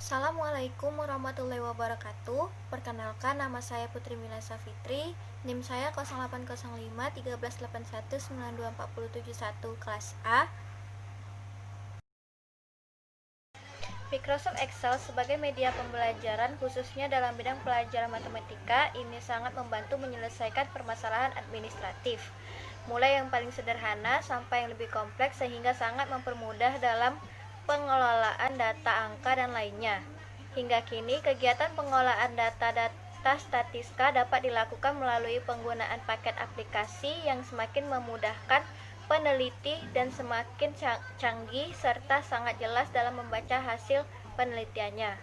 Assalamualaikum warahmatullahi wabarakatuh. Perkenalkan, nama saya Putri Mila Safitri. NIM saya 0805 1381 92471 kelas A. Microsoft Excel sebagai media pembelajaran khususnya dalam bidang pelajaran matematika ini sangat membantu menyelesaikan permasalahan administratif, mulai yang paling sederhana sampai yang lebih kompleks, sehingga sangat mempermudah dalam pengelolaan data angka dan lainnya. Hingga kini kegiatan pengolahan data statistika dapat dilakukan melalui penggunaan paket aplikasi yang semakin memudahkan peneliti dan semakin canggih serta sangat jelas dalam membaca hasil penelitiannya.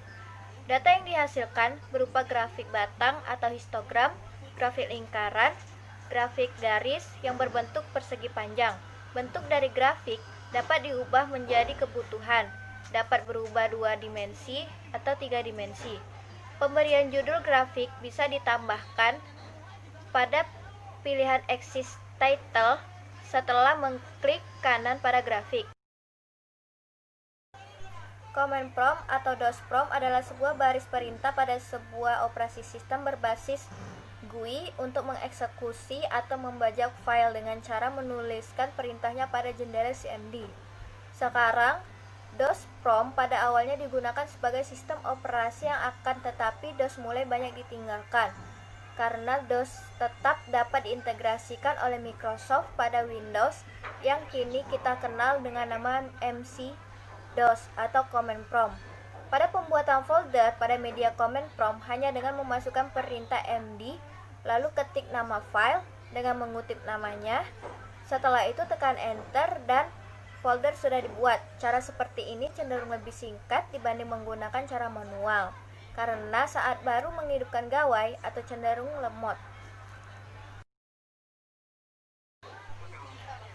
Data yang dihasilkan berupa grafik batang atau histogram, grafik lingkaran, grafik garis yang berbentuk persegi panjang. Bentuk dari grafik dapat diubah menjadi kebutuhan, dapat berubah 2 dimensi atau 3 dimensi. Pemberian judul grafik bisa ditambahkan pada pilihan Axis Title setelah mengklik kanan pada grafik. Command prompt atau DOS prompt adalah sebuah baris perintah pada sebuah operasi sistem berbasis GUI untuk mengeksekusi atau membajak file dengan cara menuliskan perintahnya pada jendela CMD. Sekarang, DOS prompt pada awalnya digunakan sebagai sistem operasi yang akan tetapi DOS mulai banyak ditinggalkan karena DOS tetap dapat diintegrasikan oleh Microsoft pada Windows yang kini kita kenal dengan nama MC-DOS atau Command Prompt. Pada pembuatan folder pada media Command Prompt hanya dengan memasukkan perintah MD, lalu ketik nama file dengan mengutip namanya. Setelah itu tekan Enter dan folder sudah dibuat. Cara seperti ini cenderung lebih singkat dibanding menggunakan cara manual, karena saat baru menghidupkan gawai atau cenderung lemot.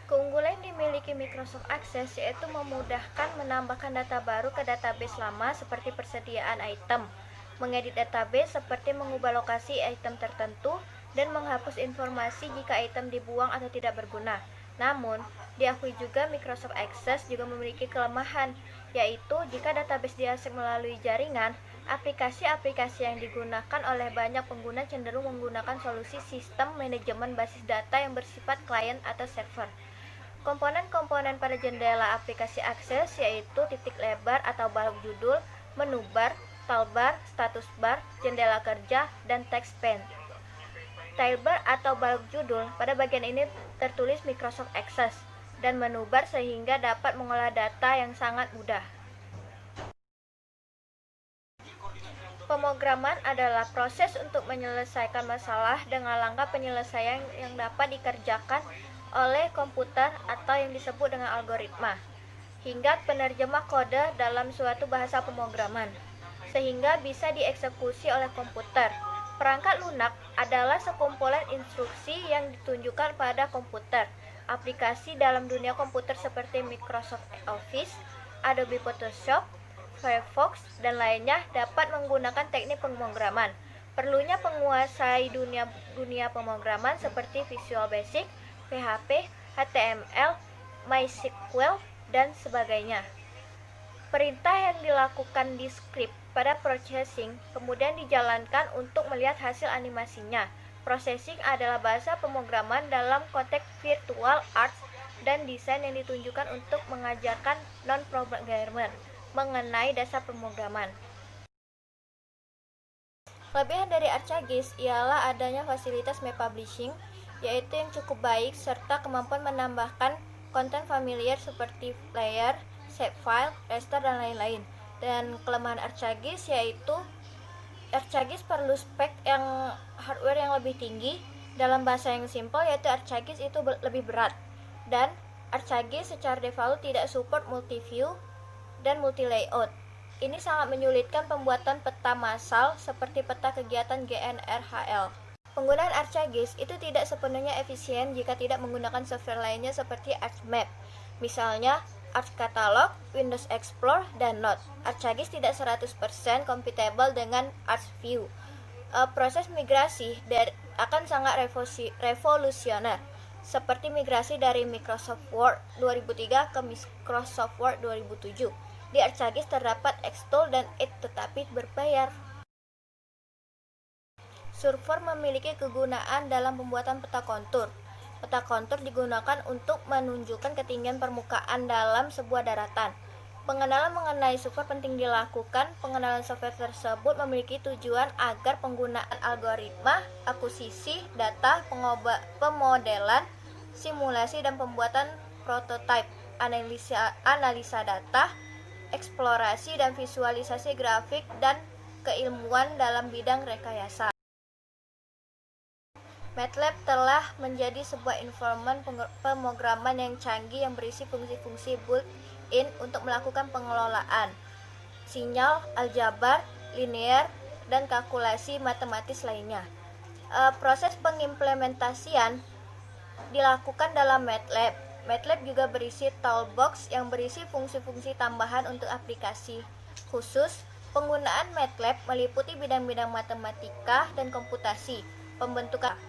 Keunggulan yang dimiliki Microsoft Access yaitu memudahkan menambahkan data baru ke database lama seperti persediaan item, mengedit database seperti mengubah lokasi item tertentu, dan menghapus informasi jika item dibuang atau tidak berguna. Namun, diakui juga Microsoft Access juga memiliki kelemahan, yaitu jika database diakses melalui jaringan, aplikasi-aplikasi yang digunakan oleh banyak pengguna cenderung menggunakan solusi sistem manajemen basis data yang bersifat klien atau server. Komponen-komponen pada jendela aplikasi akses yaitu titik lebar atau balok judul, menu bar, toolbar, status bar, jendela kerja, dan text pane. Toolbar atau balok judul pada bagian ini tertulis Microsoft Access, dan menu bar sehingga dapat mengolah data yang sangat mudah. Pemrograman adalah proses untuk menyelesaikan masalah dengan langkah penyelesaian yang dapat dikerjakan oleh komputer atau yang disebut dengan algoritma, hingga penerjemah kode dalam suatu bahasa pemrograman, sehingga bisa dieksekusi oleh komputer. Perangkat lunak adalah sekumpulan instruksi yang ditunjukkan pada komputer. Aplikasi dalam dunia komputer seperti Microsoft Office, Adobe Photoshop, Firefox, dan lainnya dapat menggunakan teknik pemrograman. Perlunya menguasai dunia pemrograman seperti Visual Basic, PHP, HTML, MySQL, dan sebagainya. Perintah yang dilakukan di script pada processing kemudian dijalankan untuk melihat hasil animasinya. Processing adalah bahasa pemrograman dalam konteks virtual arts dan desain yang ditunjukkan untuk mengajarkan non-programmer mengenai dasar pemrograman. Kelebihan dari ArcGIS ialah adanya fasilitas map publishing, yaitu yang cukup baik, serta kemampuan menambahkan konten familiar seperti layer, shapefile, raster, dan lain-lain. Dan kelemahan ArcGIS yaitu ArcGIS perlu spek yang hardware yang lebih tinggi. Dalam bahasa yang simpel yaitu ArcGIS itu lebih berat, dan ArcGIS secara default tidak support multi-view dan multi-layout. Ini sangat menyulitkan pembuatan peta massal seperti peta kegiatan GNRHL. Penggunaan ArcGIS itu tidak sepenuhnya efisien jika tidak menggunakan software lainnya seperti ArcMap, misalnya ArcCatalog, Windows Explorer, dan Node. ArcGIS tidak 100% compatible dengan ArcView. Proses migrasi akan sangat revolusioner, seperti migrasi dari Microsoft Word 2003 ke Microsoft Word 2007. Di ArcGIS terdapat Xtool dan Add to tetapi berbayar. Surfer memiliki kegunaan dalam pembuatan peta kontur. Peta kontur digunakan untuk menunjukkan ketinggian permukaan dalam sebuah daratan. Pengenalan mengenai surfer penting dilakukan. Pengenalan software tersebut memiliki tujuan agar penggunaan algoritma, akuisisi data, pemodelan, simulasi dan pembuatan prototipe, analisa data, eksplorasi dan visualisasi grafik, dan keilmuan dalam bidang rekayasa. MATLAB telah menjadi sebuah environment pemrograman yang canggih yang berisi fungsi-fungsi built-in untuk melakukan pengelolaan sinyal, aljabar, linear, dan kalkulasi matematis lainnya. Proses pengimplementasian dilakukan dalam MATLAB. MATLAB juga berisi toolbox yang berisi fungsi-fungsi tambahan untuk aplikasi khusus. Penggunaan MATLAB meliputi bidang-bidang matematika dan komputasi. Pembentukan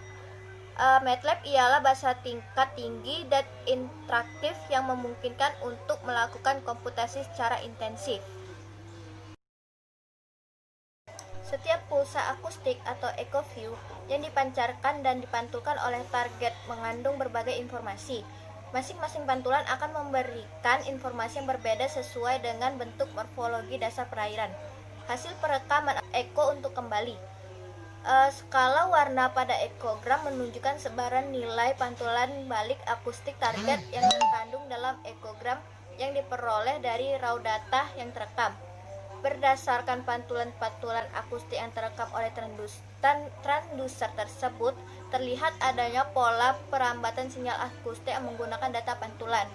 MATLAB ialah bahasa tingkat tinggi dan interaktif yang memungkinkan untuk melakukan komputasi secara intensif. Setiap pulsa akustik atau echo view yang dipancarkan dan dipantulkan oleh target mengandung berbagai informasi. Masing-masing pantulan akan memberikan informasi yang berbeda sesuai dengan bentuk morfologi dasar perairan. Hasil perekaman echo untuk kembali. Skala warna pada ekogram menunjukkan sebaran nilai pantulan balik akustik target yang terkandung dalam ekogram yang diperoleh dari raw data yang terekam. Berdasarkan pantulan-pantulan akustik yang terekam oleh transducer tersebut, terlihat adanya pola perambatan sinyal akustik yang menggunakan data pantulan.